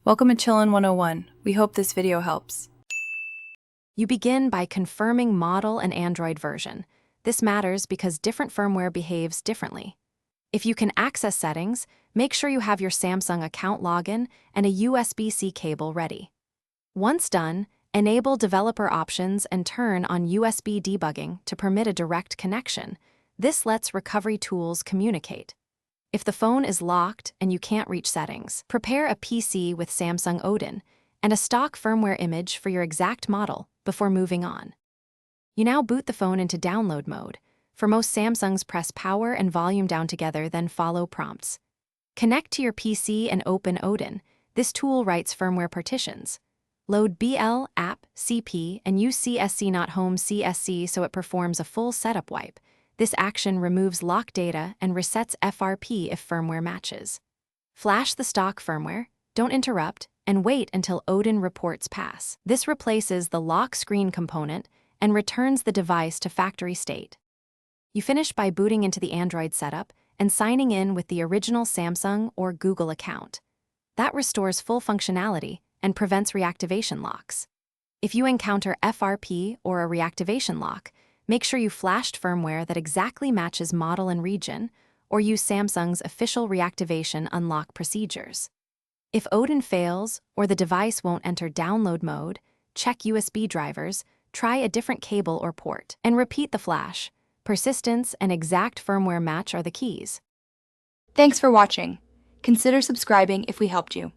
Welcome to Chillin' 101. We hope this video helps. You begin by confirming model and Android version. This matters because different firmware behaves differently. If you can access settings, make sure you have your Samsung account login and a USB-C cable ready. Once done, enable developer options and turn on USB debugging to permit a direct connection. This lets recovery tools communicate. If the phone is locked and you can't reach settings, prepare a PC with Samsung Odin and a stock firmware image for your exact model before moving on. You now boot the phone into download mode. For most Samsungs, press power and volume down together, then follow prompts. Connect to your PC and open Odin. This tool writes firmware partitions. Load BL, app, CP, and use CSC not home CSC so it performs a full setup wipe. This action removes lock data and resets FRP if firmware matches. Flash the stock firmware, don't interrupt, and wait until Odin reports pass. This replaces the lock screen component and returns the device to factory state. You finish by booting into the Android setup and signing in with the original Samsung or Google account. That restores full functionality and prevents reactivation locks. If you encounter FRP or a reactivation lock, make sure you flashed firmware that exactly matches model and region, or use Samsung's official reactivation unlock procedures. If Odin fails or the device won't enter download mode, check USB drivers, try a different cable or port, and repeat the flash. Persistence and exact firmware match are the keys. Thanks for watching. Consider subscribing if we helped you.